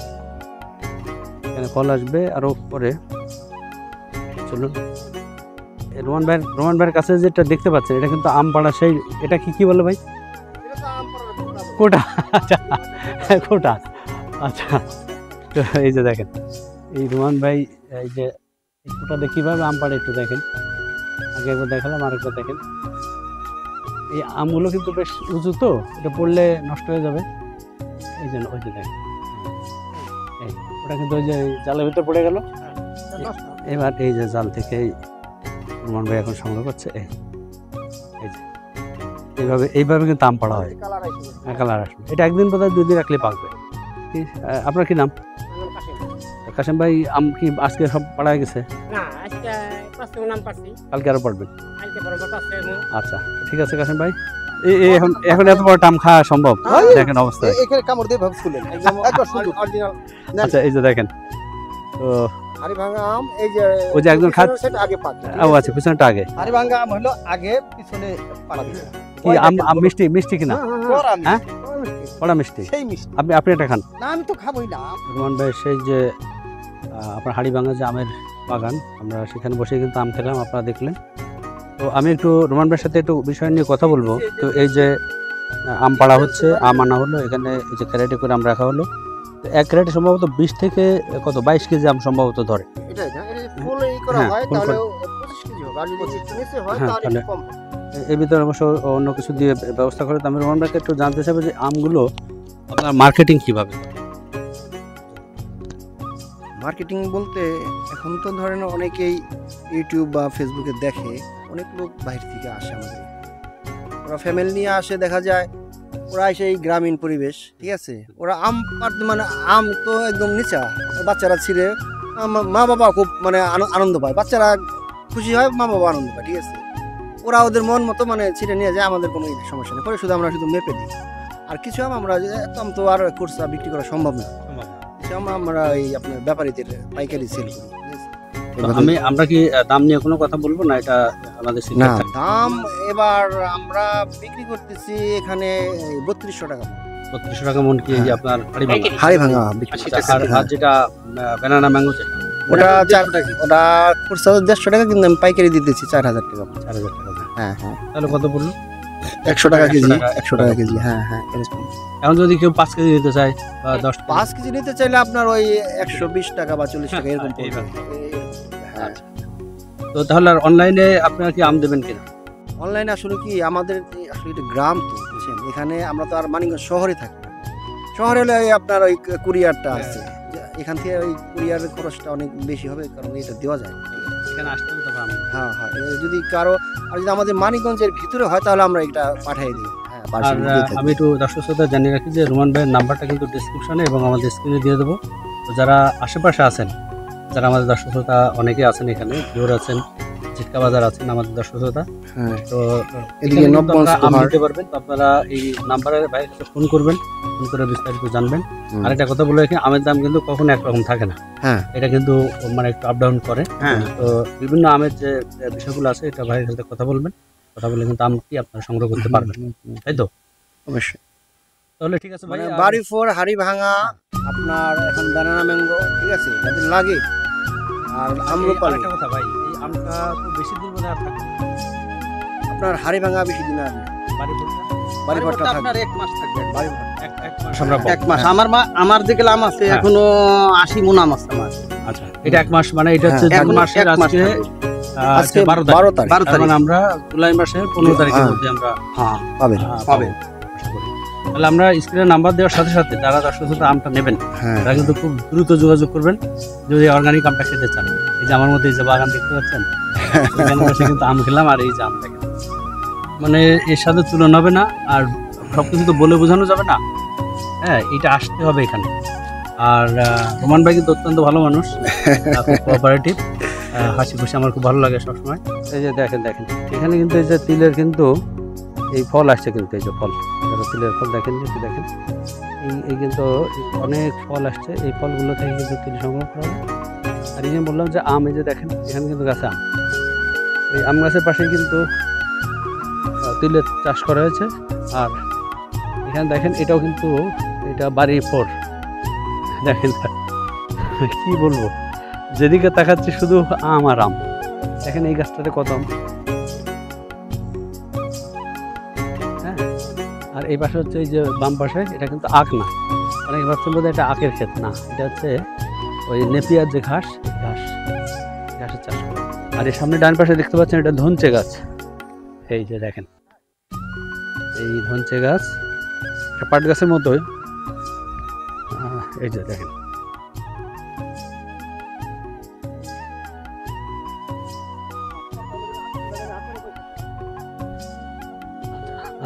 এখানে ফল আসবে আরো পরে। চলুন, এই রোমান ভাইয়ের কাছে যেটা দেখতে পাচ্ছেন, এটা কিন্তু আম পাড়া। সেই এটা কি বলে ভাই? এটা তো আম পাড়ার পুকুর আম। কোটা। আচ্ছা, কোটা। আচ্ছা, তো এই যে দেখেন, এই রোমান ভাই এই যে কোটাতে কীভাবে আম পাড়ে একটু দেখেন। আগে একবার দেখালাম, আরেকবার দেখেন। এই আমগুলো কিন্তু বেশ উঁচু, তো এটা পড়লে নষ্ট হয়ে যাবে। এই জন্য ওই যে দেখেন, এই ওটা কিন্তু ওই যে জালের ভিতরে পড়ে গেল। এবার এই যে জাল থেকে রোমান ভাই এখন সংগ্রহ করছে। এই যে এইভাবে কিন্তু আম পাড়া হয়। কালার আইছে। কালার আসবে, এটা একদিন বোধহয় 2 দিন রাখলে পাকবে। আপনার কি নাম? কাশেম ভাই, আম কি আজকে সব পাড়া গেছে? না, আজকে 5 নাম পাচ্ছি, কালকে আরো পারবেন? কালকে বরাবর পাচ্ছে। আচ্ছা, ঠিক আছে কাশেম ভাই। এখন এত বড় টাম খাওয়া সম্ভব? দেখেন অবস্থা। এখানে কামড় দিয়ে ভাবে ফুলেন একদম অরিজিনাল। আচ্ছা, এই যে দেখেন, তো হাড়িভাঙা আম। এই যে ওই যে একজন খাচ্ছে, সেটা আগে পাকে। ও আচ্ছা, পিছনটা আগে। হাড়িভাঙা আম হলো আগে, পিছনে পাড়া দিছে। কি আম মিষ্টি কিনা? হ্যাঁ, বড় মিষ্টি। সেই মিষ্টি। আপনি এটা খান। না, আমি তো খাবোই না। রোমান ভাই সেই যে আপনার হাড়িভাঙা যে আমের বাগান, আমরা সেখানে বসে কিন্তু আম খেলাম, আপনারা দেখলেন। তো আমি একটু রোমান ভাইয়ের সাথে একটু বিষয় নিয়ে কথা বলবো। তো এই যে আম পাড়া হচ্ছে, আম আনা হলো এখানে, এই যে ক্যারেটে করে আম রাখা হলো। তো এক ক্যারেটে সম্ভবত 20 থেকে 22 কেজি আম সম্ভবত ধরে। এটাই না, এটা ফুল এই করা হ্যাঁ, হয় ফুল তাহলে করে। 25 কেজি হবে। আর যদি একটু নিচে হয় হ্যাঁ, তাহলে তাহলে একটু কম হবে। এর ভিতরে অবশ্য অন্য কিছু দিয়ে ব্যবস্থা করে। তো আমি রোমান ভাইকে একটু জানতে চাইবো যে আমগুলো আপনার মার্কেটিং কিভাবে? মার্কেটিং বলতে এখন তো ধরেন অনেকেই ইউটিউব বা ফেসবুকে দেখে, অনেক লোক বাইরে থেকে আসে আমাদের এখানে। ওরা ফ্যামিলি নিয়ে আসে, দেখা যায় ওরা এসে এই গ্রামীণ পরিবেশ, ঠিক আছে, ওরা আম পাড়তে মানে আম তো একদম নিচা, বাচ্চারা ছিঁড়ে মা বাবা খুব মানে আনন্দ পায়, বাচ্চারা খুশি হয়, মা বাবা আনন্দ পায়, ঠিক আছে। ওরা ওদের মন মতো মানে ছিঁড়ে নিয়ে যায়, আমাদের কোনো সমস্যা নেই। পরে আমরা শুধু মেপে দিই। আর কিছু আম আমরা এত আম তো আর খুচরা বিক্রি করা সম্ভব না। আমরা এই আপনার ব্যাপারীদের পাইকারি সেল করি, ঠিক আছে? আমরা কি দাম নিয়ে কোনো কথা বলবো না? এটা আমাদের না, সিদ্ধান্ত। দাম এবার আমরা বিক্রি করতেছি এখানে 3200 টাকা। 3200 টাকা মন কি এই যে আপনার হাড়িভাঙা? হাড়িভাঙা বিক্রি আর করতেছি। আর যেটা ব্যানানা ম্যাঙ্গো, যেটা ওটা ওটা খুচরা 150 টাকা, কিন্তু আমি পাইকারি দিতেছি 4000 টাকা। 4000 টাকা। হ্যাঁ হ্যাঁ, তাহলে কত পড়লো? 100 টাকা কেজি। 100 100 টাকা কেজি, হ্যাঁ হ্যাঁ, এরকম। এখন যদি কেউ 5 কেজি নিতে চায় বা 10 কেজি? 5 কেজি নিতে চাইলে আপনার ওই 120 টাকা বা 40 টাকা এরকম হ্যাঁ, পড়বে। হ্যাঁ, তো তাহলে আর অনলাইনে আপনারা কি আম দেবেন কিনা? অনলাইনে আসলে কি আমাদের আসলে এটা গ্রাম তো, বুঝছেন, এখানে আমরা তো আর মানিকগঞ্জ শহরে থাকি না। শহরে হলে ওই আপনার ওই কুরিয়ারটা আছে, এখান থেকে ওই কুরিয়ারের খরচটা অনেক বেশি হবে, কারণ এটা দেওয়া যায়। এখানে আসতে হবে তবে আম। হ্যাঁ হ্যাঁ, যদি কারো আর যদি আমাদের মানিকগঞ্জের ভিতরে হয় তাহলে আমরা এটা পাঠিয়ে দিই। হ্যাঁ, আর parcel দিয়ে থাকি। আমি একটু দর্শক শ্রোতা জানিয়ে রাখি যে রোমান ভাইয়ের নাম্বারটা কিন্তু ডিসক্রিপশনে এবং আমাদের স্ক্রিনে দিয়ে দেবো। তো যারা আশেপাশে আছেন, যারা আমাদের দর্শক শ্রোতা অনেকে আছেন, এখানে ভিউর আছেন, চিটকা বাজার আছেন আমাদের দর্শক শ্রোতা, হ্যাঁ, তো এদিকে এখানে কিন্তু নবগঞ্জ আপনারা আম তোমার। নিতে পারবেন। তো আপনারা এই নাম্বারে ভাইয়ের কাছে ফোন করবেন, ফোন করে বিস্তারিত জানবেন। হুম। আর একটা কথা বলে রাখি, আমের দাম কিন্তু কখনো একরকম থাকে না। হ্যাঁ এটা কিন্তু মানে একটু আপ ডাউন করে। হ্যাঁ, তো বিভিন্ন আমের যে বিষয়গুলো আছে, এটা ভাইয়ের সাথে কথা বলবেন। কথা বলে কিন্তু আমটি আপনারা সংগ্রহ করতে পারবেন, তাই তো? অবশ্যই। তাহলে ঠিক আছে ভাই, মানে বাড়ি ফোর হাড়ি ভাঙা আপনার এখন ব্যানানা ম্যাঙ্গো, ঠিক আছে, যাদের লাগে। আর আম্রপালি আরেকটা কথা ভাই, এই আমটা তো বেশি দিন বোধহয় আর থাকবে না। আপনার হাড়ি ভাঙা বেশি দিন আর না। বাড়ি ভর্তা? বাড়ি ভরটা থাকবে। আপনার 1 মাস থাকবে। বাড়ি ভর। এক মাস আমরা পাবো। 1 মাস। আমার যেগুলো আম আছে হ্যাঁ। এখনো 80 মণ আম আছে আমার। আচ্ছা, এটা 1 মাস, মানে এটা হচ্ছে হ্যাঁ, জুন মাসের 1 মাস আজকে থাকবে। আজকে 12 তারিখ। 12 তারিখ। 12 তার তারিখ। মানে আমরা জুলাই মাসের 15 তারিখের হ্যাঁ। মধ্যে আমরা হ্যাঁ পাবেন। পাবেন। আশা করি। তাহলে আমরা স্ক্রিনে নাম্বার দেওয়ার সাথে সাথে যারা দর্শক শ্রোতা আমটা নেবেন হ্যাঁ। তারা কিন্তু খুব দ্রুত যোগাযোগ করবেন যদি অর্গানিক আমটা খেতে চান। এই যে আমার মধ্যে এই যে বাগান দেখতে পাচ্ছেন, এখানে বসে কিন্তু আম খেলাম, আর এই যে আম দেখেন, মানে এর সাথে তুলনা হবে না। আর সবকিছু তো বলে বোঝানো যাবে না, হ্যাঁ, এটা আসতে হবে এখানে। আর রোমান ভাই কিন্তু অত্যন্ত ভালো মানুষ, খুব কোঅপারেটিভ, হাসি খুশি, আমার খুব ভালো লাগে সবসময়। এই যে দেখেন এখানে কিন্তু এই যে তিলের কিন্তু এই ফল আসছে, কিন্তু এই যে ফল, যারা তিলের ফল দেখেন, দেখেন এই কিন্তু অনেক ফল আসছে। এই ফলগুলো থেকে কিন্তু তিল সংগ্রহ করা হবে। আর এই যে বললাম যে আম, এই যে দেখেন এখানে কিন্তু গাছে আম, এই আম গাছের পাশেই কিন্তু তিলের চাষ করা হয়েছে। আর এখানে দেখেন এটাও কিন্তু, এটা বাড়ি ফোর, দেখেন কি বলবো, যেদিকে তাকাচ্ছি শুধু আম আর আম। দেখেন এই গাছটাতে কত আম, হ্যাঁ। আর এই পাশে হচ্ছে এই যে বাম পাশে, এটা কিন্তু আখ না, অনেক ভাবছেন বোধহয় এটা আখের ক্ষেত, না, এটা হচ্ছে ওই নেপিয়ার যে ঘাস, ঘাসের চাষ করা। আর এই সামনে ডান পাশে দেখতে পাচ্ছেন এটা ধনচে গাছ, এই যে দেখেন এই ধনচে গাছ, এটা পাট গাছের মতোই, এই যে দেখেন।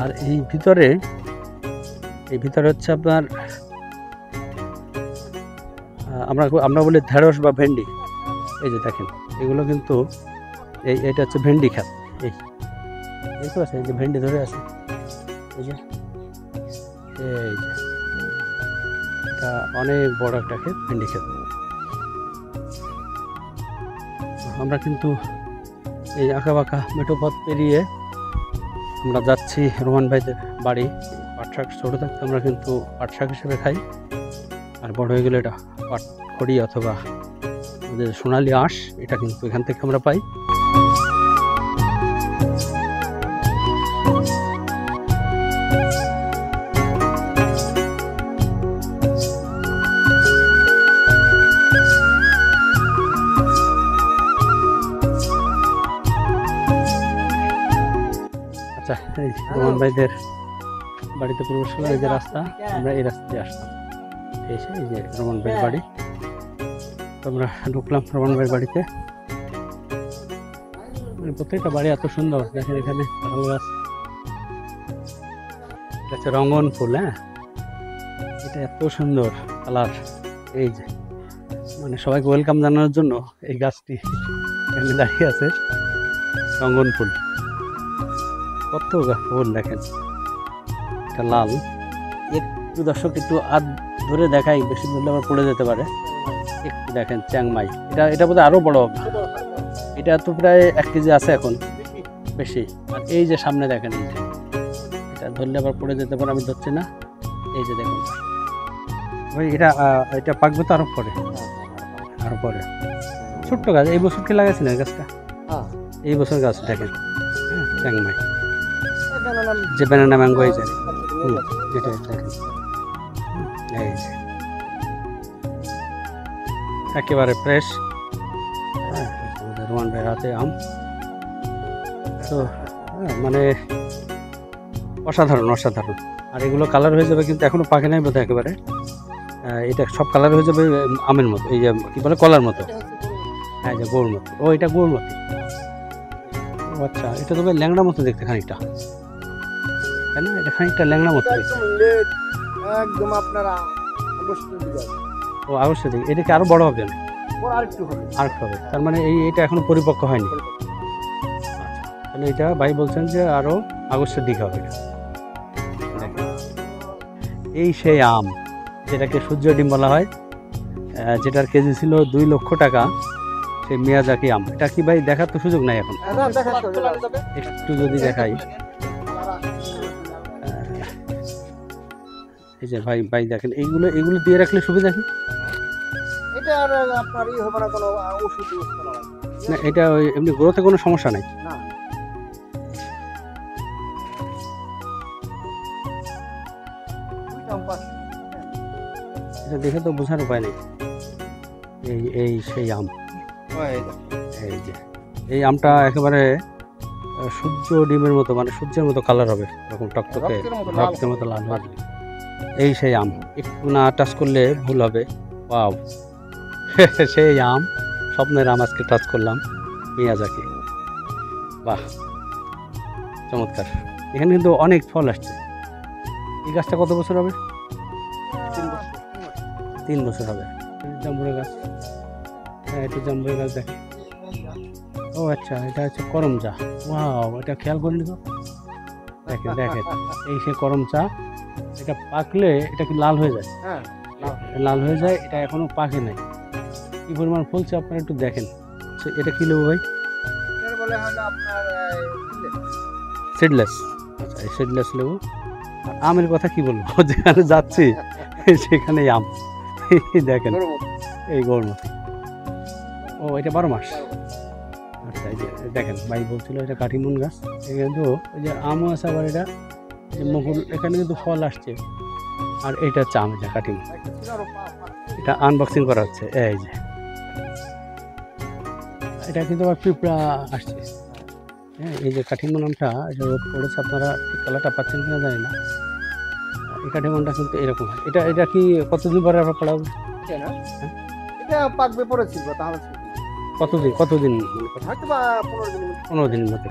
আর এই ভিতরে হচ্ছে আপনার আমরা বলি ঢেঁড়স বা ভেন্ডি, এই যে দেখেন এগুলো কিন্তু এটা হচ্ছে ভেন্ডি খাত। এই দেখতে পাচ্ছেন, এই যে ভেন্ডি ধরে আছে, এই যে এটা অনেক বড় একটা ক্ষেত, ভেন্ডি ক্ষেত। আমরা কিন্তু এই আঁকা বাঁকা মেঠো পথ পেরিয়ে আমরা যাচ্ছি রোমান ভাইদের বাড়ি। পাট শাক ছোটো থাকতে আমরা কিন্তু পাট শাক হিসেবে খাই, আর বড় হয়ে গেলে এটা পাট খড়ি অথবা আমাদের সোনালি আঁশ, এটা কিন্তু এখান থেকে আমরা পাই। আচ্ছা, এই রোমান ভাইদের বাড়িতে প্রবেশ করলাম, এই যে রাস্তা, আমরা এই রাস্তা দিয়ে আসলাম, এসে এই যে রোমান ভাইয়ের বাড়ি। তো আমরা ঢুকলাম রোমান ভাইয়ের বাড়িতে। প্রত্যেকটা বাড়ি এত সুন্দর, দেখেন এখানে কাঁঠাল গাছ, এটা হচ্ছে রঙন ফুল, হ্যাঁ, এটা এত সুন্দর কালার। এই যে মানে সবাইকে ওয়েলকাম জানানোর জন্য এই গাছটি এখানে দাঁড়িয়ে আছে, রঙন ফুল, কত ফুল দেখেন, এটা লাল। একটু দর্শক একটু হাত ধরে দেখাই, বেশি ধরলে আবার পড়ে যেতে পারে। একটু দেখেন চ্যাংমাই, এটা বোধহয় আরও বড় হবে, এটা তো প্রায় 1 কেজি আছে এখন, বেশি। আর এই যে সামনে দেখেন, এই যে এটা ধরলে আবার পড়ে যেতে পারে, আমি ধরছি না। এই যে দেখুন ভাই, এটা পাকবে তো আরো পরে, ছোট্ট গাছ, এই বছর কি লাগাইছেন এই গাছটা? এই বছর গাছ দেখেন, হ্যাঁ, চ্যাংমাই, যে ব্যানানা ম্যাঙ্গো, এই যে যেটা দেখেন, এই যে একেবারে ফ্রেশ, হ্যাঁ, রোমান ভাইয়ের হাতে আম। তো মানে অসাধারণ। আর এগুলো কালার হয়ে যাবে, কিন্তু এখনো পাকে নাই বোধহয় একেবারে, এটা সব কালার হয়ে যাবে আমের মতো, এই যে কি বলে কলার মতো, হ্যাঁ, যে গোড় মতো। ও এটা গোড় মতো, আচ্ছা, এটা তবে ল্যাংড়া মতো দেখতে খানিকটা, তাই না? এটা খানিকটা ল্যাংড়া মতো দেখতে, একদম আপনারা ও আগস্টের দিকে। এটা কি আরো বড় হবে না? আরেকটু হবে, তার মানে এটা এখনো পরিপক্ক হয়নি। তাহলে এটা ভাই বলছেন যে আরো আগস্টের দিকে হবে। এই সেই আম যেটাকে সূর্য ডিম বলা হয়, যেটার কেজি ছিল 2 লক্ষ টাকা, সেই মিয়াজাকি আম। এটা কি ভাই দেখার তো সুযোগ নাই এখন, না দেখা যাবে। একটু যদি দেখাই। এই যে ভাই ভাই দেখেন, এইগুলো দিয়ে রাখলে সুবিধা কি? এটা আর আপনার হবে না, কোনো ওষুধ ইউজ করা হয় না, এটা ওই এমনি গ্রোথে কোনো সমস্যা নাই। না। এটা দেখে তো বোঝার উপায় নেই। এই সেই আম, এই যে এই আমটা একেবারে সূর্য ডিমের মতো, মানে সূর্যের মতো কালার হবে, এরকম টকটকে রক্তের মতো লাল হবে। এই সেই আম, একটু না টাচ করলে ভুল হবে। ওয়াও সেই আম, স্বপ্নের আম আজকে টাচ করলাম, মিয়াজাকি। বাহ, চমৎকার। এখানে কিন্তু অনেক ফল আসছে। এই গাছটা কত বছর হবে? 3 বছর হবে। জাম্বুরা গাছ, হ্যাঁ একটু জাম্বুরা গাছ দেখেন। ও আচ্ছা, এটা হচ্ছে করমচা। ওয়াও, এটা খেয়াল করিনি তো। দেখেন দেখেন, এই সে করমচা। এটা পাকলে এটা কি লাল হয়ে যায়? হ্যাঁ, লাল হয়ে যায়। এটা এখনো পাকে নাই, কি পরিমাণ ফলছে আপনারা একটু দেখেন। এটা কি লেবু ভাই? এর বলে হলো আপনার সিডলেস। আচ্ছা, এই সিডলেস লেবু। আর আমের কথা কি বলবো, যেখানে যাচ্ছি সেখানে আম। এই দেখেন, এই গরমতি। ও, এটা 12 মাস। আচ্ছা, এই যে দেখেন ভাই বলছিল এটা কাঠিমুন গাছ। কিন্তু এই যে আমও আছে, আবার এটা মুকুল, এখানে কিন্তু ফল আসছে। আর এটা হচ্ছে আম, এটা কাঠিমুন। এটা আনবক্সিং করা হচ্ছে। এই যে এটা কিন্তু আবার পিঁপড়া আসছে। হ্যাঁ, এই যে কাঠিমুন আমটা, এটা রোদ পড়েছে, আপনারা ঠিক কালারটা পাচ্ছেন কিনা জানি না। এই কাঠিমুনটা কিন্তু এরকম হয়। এটা কি কতদিন পরে আবার পড়াবো? এটা পাকবে পরে ছিল, তাহলে কতদিন হয়তো বা 15 দিন। 15 দিনের মধ্যে।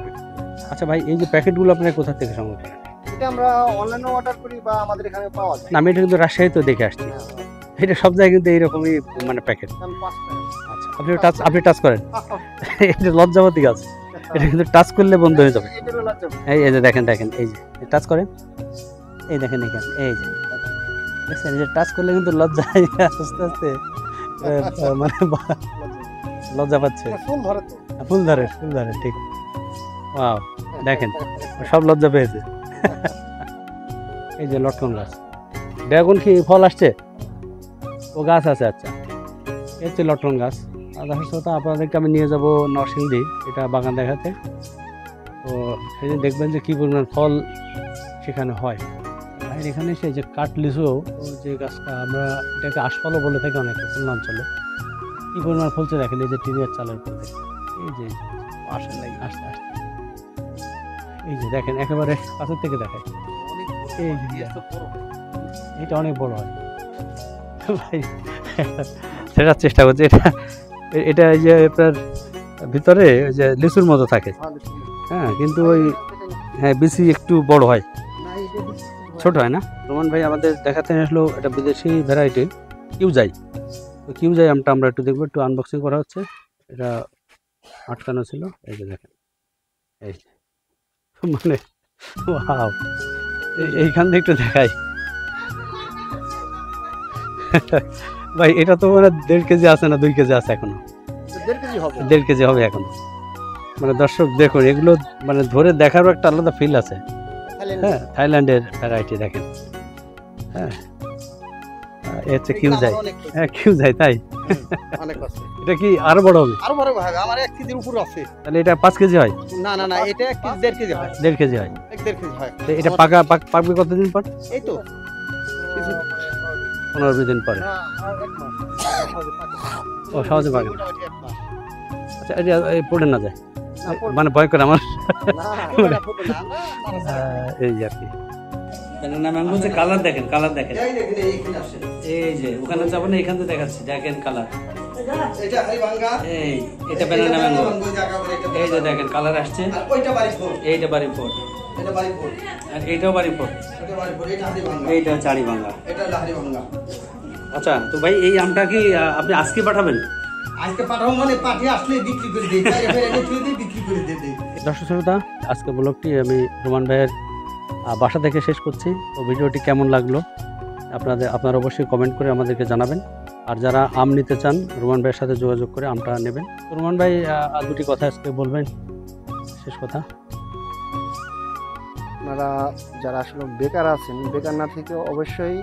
আচ্ছা ভাই, এই যে প্যাকেটগুলো আপনারা কোথা থেকে সংগ্রহ করেন? এটা আমরা অনলাইনে অর্ডার করি বা আমাদের এখানে পাওয়া যায়। না, আমি এটা কিন্তু রাজশাহী তো দেখে আসছি। এটা সব জায়গায় কিন্তু এইরকমই মানে প্যাকেট। আচ্ছা, আপনি টাচ করেন। এটা লজ্জাবতী গাছ, এটা কিন্তু টাচ করলে বন্ধ হয়ে যাবে। এই যে দেখেন দেখেন, এই যে টাচ করেন, এই দেখেন এখানে, এই যে দেখছেন, এই যে টাচ করলে কিন্তু লজ্জায় আস্তে আস্তে মানে লজ্জা পাচ্ছে। ফুল ধরে ঠিক। ওয়াও, দেখেন সব লজ্জা পেয়েছে। এই যে লটকন গাছ। ড্রাগন কি ফল আসছে? ও গাছ আছে। আচ্ছা, এই হচ্ছে লটকন গাছ। আর দর্শক, আপনাদেরকে আমি নিয়ে যাব নরসিংদী, এটা বাগান দেখাতে। তো সেই যে দেখবেন যে কী পরিমাণ ফল সেখানে হয়। আর এখানে সেই যে কাঠ লিচু, যে গাছটা আমরা এটাকে আশফলও বলে থাকি অনেকে খুলনা অঞ্চলে, কী পরিমাণ ফলছে দেখেন। এই যে টিনের চালের উপর দেখেন, এই যে আসে নাই, আসতে আসতে এই যে দেখেন, একেবারে কাছের থেকে দেখায়। এই যে এটা অনেক বড় হয় ভাই, সেটার চেষ্টা করছি। এটা এই যে আপনার ভিতরে ওই যে লিচুর মতো থাকে, হ্যাঁ, কিন্তু ওই হ্যাঁ বিসি একটু বড় হয়, ছোট হয় না। রোমান ভাই আমাদের দেখাতে আসলো এটা বিদেশি ভ্যারাইটি কিউজাই। তো কিউজাই আমটা আমরা একটু দেখবো, একটু আনবক্সিং করা হচ্ছে। এটা আটকানো ছিল, এই যে দেখেন, এই মানে ওয়াও, এইখান থেকে একটু দেখাই ভাই। এটা তো মানে 1.5 কেজি আছে না 2 কেজি আছে এখনো? 1.5 কেজি হবে এখনো। মানে দর্শক দেখুন, এগুলো মানে ধরে দেখারও একটা আলাদা ফিল আছে। হ্যাঁ, থাইল্যান্ডের ভ্যারাইটি দেখেন। হ্যাঁ, এ হচ্ছে কিউজাই। হ্যাঁ, কিউজাই, তাই? এটা কি আরো বড় হবে? আরো বড় হবে, আমার 1 কেজির উপর আছে। তাহলে এটা 5 কেজি হয়? না না না, এটা 1 কেজি 1.5 কেজি হয়। 1.5 কেজি হয়। 1.5 কেজি হয়। তো এটা পাকবে কতদিন পর? এই তো 15-20 দিন পরে। ও, সহজে পাকে না। আচ্ছা, এটা পড়ে না যায়, মানে ভয় করে আমার। এই যে আর কি কালার দেখেন, কালার দেখেন। এই যে ওখানে যাবো না, এখান থেকে দেখাচ্ছি, দেখেন কালার। এই এটা ব্যানানা ম্যাঙ্গো। এই যে দেখেন কালার আসছে। এইটা বাড়ি ফোর, আর এইটাও বাড়ি ফোর, এইটা চারি ভাঙ্গা। আচ্ছা, তো ভাই এই আমটা কি আপনি আজকে পাঠাবেন? আজকে পাঠাবো, মানে পাঠিয়ে আসলে বিক্রি করে দিই, বিক্রি করে দিই। দর্শক শ্রোতা, আজকে ব্লগটি আমি রোমান ভাইয়ের বাসা থেকে শেষ করছি। তো ভিডিওটি কেমন লাগলো আপনারা অবশ্যই কমেন্ট করে আমাদেরকে জানাবেন। আর যারা আম নিতে চান রোমান ভাইয়ের সাথে যোগাযোগ করে আমটা নেবেন। তো রোমান ভাই আর দুটি কথা আজকে বলবেন, শেষ কথা। আপনারা যারা আসলে বেকার আছেন, বেকার না থেকে অবশ্যই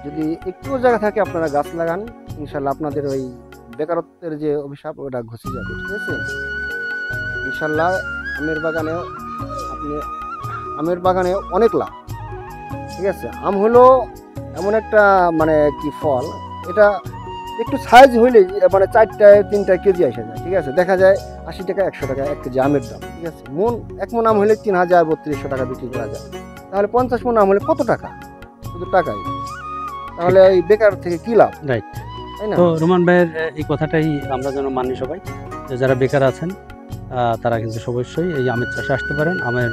যদি একটু জায়গা থাকে আপনারা গাছ লাগান, ইনশাল্লাহ আপনাদের ওই বেকারত্বের যে অভিশাপ ওটা ঘুচে যাবে, ঠিক আছে? ইনশাল্লাহ আমের বাগানে অনেক লাভ, ঠিক আছে? আম হলো এমন একটা মানে কি ফল, এটা একটু সাইজ হইলে মানে 4-3 কেজি আসে যায়, ঠিক আছে? দেখা যায় 80 টাকা 100 টাকা 1 কেজি আমের দাম, ঠিক আছে? এক মন আম হলে 3000-3200 টাকা বিক্রি করা যায়। তাহলে 50 মন আম হলে কত টাকা? শুধু টাকাই। তাহলে এই বেকার থেকে কি লাভ, রাইট। তাই না? তো রোমান ভাইয়ের এই কথাটাই আমরা যেন মানি সবাই, যে যারা বেকার আছেন তারা কিন্তু অবশ্যই এই আমের চাষে আসতে পারেন। আমের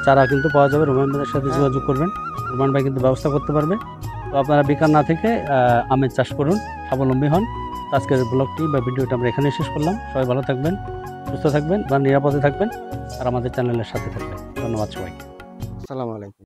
চারা কিন্তু পাওয়া যাবে, রোমান ভাইয়ের সাথে যোগাযোগ করবেন, রোমান ভাই কিন্তু ব্যবস্থা করতে পারবে। তো আপনারা বেকার না থেকে আমের চাষ করুন, স্বাবলম্বী হন। আজকের ব্লগটি বা ভিডিওটা আমরা এখানে শেষ করলাম। সবাই ভালো থাকবেন, সুস্থ থাকবেন বা নিরাপদে থাকবেন, আর আমাদের চ্যানেলের সাথে থাকবেন। ধন্যবাদ সবাইকে। আসসালামু আলাইকুম।